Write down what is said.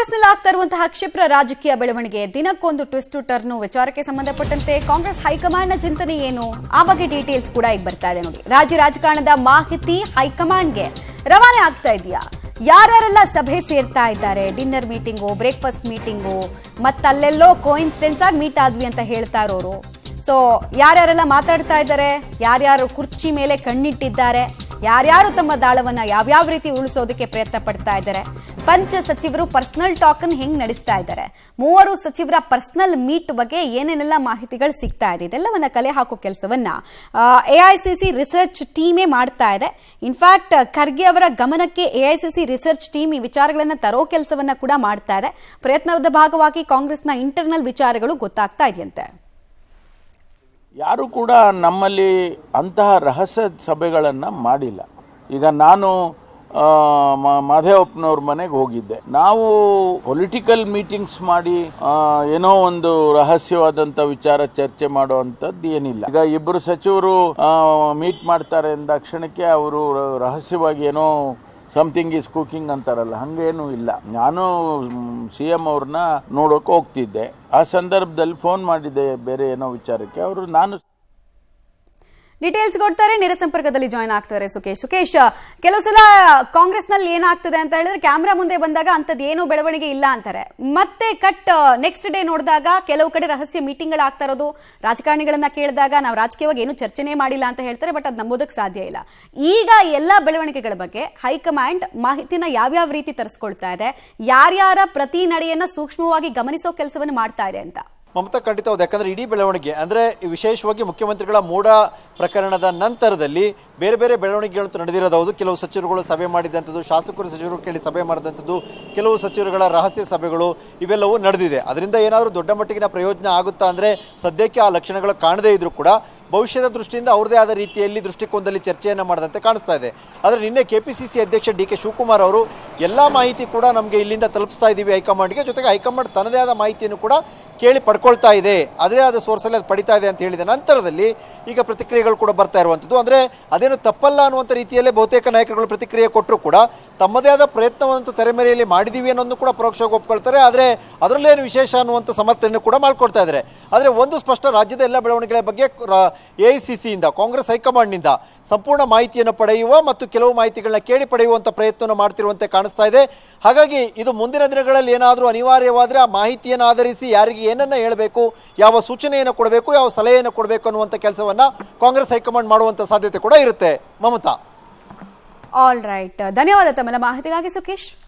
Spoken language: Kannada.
ಕಾಂಗ್ರೆಸ್ನಲ್ಲಿ ಆಗ್ತಾ ಇರುವಂತಹ ಕ್ಷಿಪ್ರ ರಾಜಕೀಯ ಬೆಳವಣಿಗೆ ದಿನಕ್ಕೊಂದು ಟ್ವಿಸ್ಟ್ ಟರ್ನ್ ವಿಚಾರಕ್ಕೆ ಸಂಬಂಧಪಟ್ಟಂತೆ ಕಾಂಗ್ರೆಸ್ ಹೈಕಮಾಂಡ್ನ ಚಿಂತನೆ ಏನು ಆ ಬಗ್ಗೆ ಡೀಟೇಲ್ಸ್ ಕೂಡ ಈಗ ಬರ್ತಾ ಇದೆ ನೋಡಿ. ರಾಜ್ಯ ರಾಜಕಾರಣದ ಮಾಹಿತಿ ಹೈಕಮಾಂಡ್ಗೆ ರವಾನೆ ಆಗ್ತಾ ಇದೆಯಾ? ಯಾರ್ಯಾರೆಲ್ಲ ಸಭೆ ಸೇರ್ತಾ ಇದ್ದಾರೆ, ಡಿನ್ನರ್ ಮೀಟಿಂಗು, ಬ್ರೇಕ್ಫಾಸ್ಟ್ ಮೀಟಿಂಗು, ಮತ್ತಲ್ಲೆಲ್ಲೋ ಕೋಇನ್ಸಿಡೆನ್ಸ್ ಆಗಿ ಮೀಟ್ ಆದ್ವಿ ಅಂತ ಹೇಳ್ತಾ ಇರೋರು. ಸೊ ಯಾರ್ಯಾರೆಲ್ಲ ಮಾತಾಡ್ತಾ ಇದ್ದಾರೆ, ಯಾರ್ಯಾರು ಕುರ್ಚಿ ಮೇಲೆ ಕಣ್ಣಿಟ್ಟಿದ್ದಾರೆ, ಯಾರ್ಯಾರು ತಮ್ಮ ದಾಳವನ್ನ ಯಾವ್ಯಾವ ರೀತಿ ಉಳಿಸೋದಕ್ಕೆ ಪ್ರಯತ್ನ ಪಡ್ತಾ ಇದ್ದಾರೆ, ಪಂಚ ಸಚಿವರು ಪರ್ಸನಲ್ ಟಾಕ್ ಅನ್ನು ಹೆಂಗ್ ನಡೆಸ್ತಾ ಇದ್ದಾರೆ, ಮೂವರು ಸಚಿವರ ಪರ್ಸನಲ್ ಮೀಟ್ ಬಗ್ಗೆ ಏನೇನೆಲ್ಲ ಮಾಹಿತಿಗಳು ಸಿಗ್ತಾ ಇದೆ, ಇದೆಲ್ಲವನ್ನ ಕಲೆ ಹಾಕೋ ಕೆಲಸವನ್ನ ಎಐಸಿಸಿ ರಿಸರ್ಚ್ ಟೀಮೇ ಮಾಡ್ತಾ ಇದೆ. ಇನ್ಫ್ಯಾಕ್ಟ್ ಖರ್ಗೆ ಅವರ ಗಮನಕ್ಕೆ ಎಐಸಿಸಿ ರಿಸರ್ಚ್ ಟೀಮ್ ಈ ವಿಚಾರಗಳನ್ನ ತರೋ ಕೆಲಸವನ್ನ ಕೂಡ ಮಾಡ್ತಾ ಇದೆ. ಪ್ರಯತ್ನದ ಭಾಗವಾಗಿ ಕಾಂಗ್ರೆಸ್ನ ಇಂಟರ್ನಲ್ ವಿಚಾರಗಳು ಗೊತ್ತಾಗ್ತಾ ಇದೆಯಂತೆ. ಯಾರು ಕೂಡ ನಮ್ಮಲ್ಲಿ ಅಂತಹ ರಹಸ್ಯ ಸಭೆಗಳನ್ನು ಮಾಡಿಲ್ಲ. ಈಗ ನಾನು ಮಾದೇವಪ್ಪನವ್ರ ಮನೆಗೆ ಹೋಗಿದ್ದೆ. ನಾವು ಪೊಲಿಟಿಕಲ್ ಮೀಟಿಂಗ್ಸ್ ಮಾಡಿ ಏನೋ ಒಂದು ರಹಸ್ಯವಾದಂಥ ವಿಚಾರ ಚರ್ಚೆ ಮಾಡುವಂಥದ್ದು ಏನಿಲ್ಲ. ಈಗ ಇಬ್ಬರು ಸಚಿವರು ಮೀಟ್ ಮಾಡ್ತಾರೆ ಅಂದಾಕ್ಷಣಕ್ಕೆ ಅವರು ರಹಸ್ಯವಾಗಿ ಏನೋ ಸಮಥಿಂಗ್ ಈಸ್ ಕುಕಿಂಗ್ ಅಂತಾರಲ್ಲ, ಹಂಗೇನೂ ಇಲ್ಲ. ನಾನು CM ಅವ್ರನ್ನ ನೋಡೋಕೆ ಹೋಗ್ತಿದ್ದೆ. ಆ ಸಂದರ್ಭದಲ್ಲಿ ಫೋನ್ ಮಾಡಿದ್ದೆ ಬೇರೆ ಏನೋ ವಿಚಾರಕ್ಕೆ. ಅವರು ನಾನು ಡೀಟೇಲ್ಸ್ ಕೊಡ್ತಾರೆ, ನೇರ ಸಂಪರ್ಕದಲ್ಲಿ ಜಾಯ್ನ್ ಆಗ್ತಾರೆ ಸುಕೇಶ್. ಕೆಲವು ಸಲ ಕಾಂಗ್ರೆಸ್ನಲ್ಲಿ ಏನಾಗ್ತದೆ ಅಂತ ಹೇಳಿದ್ರೆ ಕ್ಯಾಮ್ರಾ ಮುಂದೆ ಬಂದಾಗ ಅಂಥದ್ದು ಏನೂ ಬೆಳವಣಿಗೆ ಇಲ್ಲ ಅಂತಾರೆ. ಮತ್ತೆ ಕಟ್ ನೆಕ್ಸ್ಟ್ ಡೇ ನೋಡಿದಾಗ ಕೆಲವು ಕಡೆ ರಹಸ್ಯ ಮೀಟಿಂಗ್ಗಳಾಗ್ತಾ ಇರೋದು, ರಾಜಕಾರಣಿಗಳನ್ನ ಕೇಳಿದಾಗ ನಾವು ರಾಜಕೀಯವಾಗಿ ಏನು ಚರ್ಚೆನೇ ಮಾಡಿಲ್ಲ ಅಂತ ಹೇಳ್ತಾರೆ. ಬಟ್ ಅದು ನಂಬೋದಕ್ಕೆ ಸಾಧ್ಯ ಇಲ್ಲ. ಈಗ ಎಲ್ಲ ಬೆಳವಣಿಗೆಗಳ ಬಗ್ಗೆ ಹೈಕಮಾಂಡ್ ಮಾಹಿತಿನ ಯಾವ್ಯಾವ ರೀತಿ ತರಿಸ್ಕೊಳ್ತಾ ಇದೆ, ಯಾರ್ಯಾರ ಪ್ರತಿ ನಡೆಯನ್ನ ಸೂಕ್ಷ್ಮವಾಗಿ ಗಮನಿಸೋ ಕೆಲಸವನ್ನು ಮಾಡ್ತಾ ಇದೆ ಅಂತ? ಮಮತಾ, ಖಂಡಿತ ಹೌದು. ಯಾಕಂದರೆ ಇಡೀ ಬೆಳವಣಿಗೆ ಅಂದರೆ ವಿಶೇಷವಾಗಿ ಮುಖ್ಯಮಂತ್ರಿಗಳ ಮೂಡ ಪ್ರಕರಣದ ನಂತರದಲ್ಲಿ ಬೇರೆ ಬೇರೆ ಬೆಳವಣಿಗೆಗಳು ನಡೆದಿರೋದು ಹೌದು. ಕೆಲವು ಸಚಿವರುಗಳು ಸಭೆ ಮಾಡಿದಂಥದ್ದು, ಶಾಸಕರು ಸಚಿವರು ಕೇಳಿ ಸಭೆ ಮಾಡಿದಂಥದ್ದು, ಕೆಲವು ಸಚಿವರುಗಳ ರಹಸ್ಯ ಸಭೆಗಳು ಇವೆಲ್ಲವೂ ನಡೆದಿದೆ. ಅದರಿಂದ ಏನಾದರೂ ದೊಡ್ಡ ಮಟ್ಟಿಗಿನ ಪ್ರಯೋಜನ ಆಗುತ್ತಾ ಅಂದರೆ ಸದ್ಯಕ್ಕೆ ಆ ಲಕ್ಷಣಗಳು ಕಾಣದೇ ಇದ್ರೂ ಕೂಡ ಭವಿಷ್ಯದ ದೃಷ್ಟಿಯಿಂದ ಅವ್ರದೇ ಆದ ರೀತಿಯಲ್ಲಿ ದೃಷ್ಟಿಕೋನದಲ್ಲಿ ಚರ್ಚೆಯನ್ನು ಮಾಡಿದಂತೆ ಕಾಣಿಸ್ತಾ ಇದೆ. ಆದರೆ ನಿನ್ನೆ KPCC ಅಧ್ಯಕ್ಷ DK ಶಿವಕುಮಾರ್ ಅವರು ಎಲ್ಲ ಮಾಹಿತಿ ಕೂಡ ನಮಗೆ ಇಲ್ಲಿಂದ ತಲುಪಿಸ್ತಾ ಇದ್ದೀವಿ ಹೈಕಮಾಂಡ್ಗೆ, ಜೊತೆಗೆ ಹೈಕಮಾಂಡ್ ತನ್ನದೇ ಆದ ಮಾಹಿತಿಯನ್ನು ಕೂಡ ಕೇಳಿ ಪಡ್ಕೊಳ್ತಾ ಇದೆ, ಅದೇ ಆದ ಸೋರ್ಸಲ್ಲಿ ಅದು ಪಡಿತಾ ಇದೆ ಅಂತ ಹೇಳಿದ ನಂತರದಲ್ಲಿ ಈಗ ಪ್ರತಿಕ್ರಿಯೆಗಳು ಕೂಡ ಬರ್ತಾ ಇರುವಂಥದ್ದು. ಅಂದರೆ ಅದೇನು ತಪ್ಪಲ್ಲ ಅನ್ನುವಂಥ ರೀತಿಯಲ್ಲೇ ಬಹುತೇಕ ನಾಯಕರುಗಳು ಪ್ರತಿಕ್ರಿಯೆ ಕೊಟ್ಟರು ಕೂಡ ತಮ್ಮದೇ ಆದ ಪ್ರಯತ್ನವಂತೂ ತೆರೆಮರೆಯಲ್ಲಿ ಮಾಡಿದ್ದೀವಿ ಅನ್ನೋದನ್ನು ಕೂಡ ಪರೋಕ್ಷವಾಗಿ ಒಪ್ಕೊಳ್ತಾರೆ. ಆದರೆ ಅದರಲ್ಲೇನು ವಿಶೇಷ ಅನ್ನುವಂಥ ಸಮರ್ಥನೆಯನ್ನು ಕೂಡ ಮಾಡ್ಕೊಳ್ತಾ ಇದ್ದಾರೆ. ಆದರೆ ಒಂದು ಸ್ಪಷ್ಟ, ರಾಜ್ಯದ ಎಲ್ಲ ಬೆಳವಣಿಗೆಗಳ ಬಗ್ಗೆ AICCಯಿಂದ ಕಾಂಗ್ರೆಸ್ ಹೈಕಮಾಂಡ್ನಿಂದ ಸಂಪೂರ್ಣ ಮಾಹಿತಿಯನ್ನು ಪಡೆಯುವ ಮತ್ತು ಕೆಲವು ಮಾಹಿತಿಗಳನ್ನ ಕೇಳಿ ಪಡೆಯುವಂಥ ಪ್ರಯತ್ನವನ್ನು ಮಾಡ್ತಿರುವಂತೆ ಕಾಣಿಸ್ತಾ ಇದೆ. ಹಾಗಾಗಿ ಇದು ಮುಂದಿನ ದಿನಗಳಲ್ಲಿ ಏನಾದರೂ ಅನಿವಾರ್ಯವಾದರೆ ಆ ಮಾಹಿತಿಯನ್ನು ಆಧರಿಸಿ ಯಾರಿಗೆ ಏನನ್ನ ಹೇಳಬೇಕು, ಯಾವ ಸೂಚನೆಯನ್ನು ಕೊಡಬೇಕು, ಯಾವ ಸಲಹೆಯನ್ನು ಕೊಡಬೇಕು ಅನ್ನುವಂಥ ಕೆಲಸವನ್ನು ಕಾಂಗ್ರೆಸ್ ಹೈಕಮಾಂಡ್ ಮಾಡುವಂಥ ಸಾಧ್ಯತೆ ಕೂಡ ಇರುತ್ತೆ. ಮಮತಾ, ಆಲ್ ರೈಟ್, ಧನ್ಯವಾದ ತಮ್ಮ ಮಾಹಿತಿಗಾಗಿ ಸುಕೇಶ್.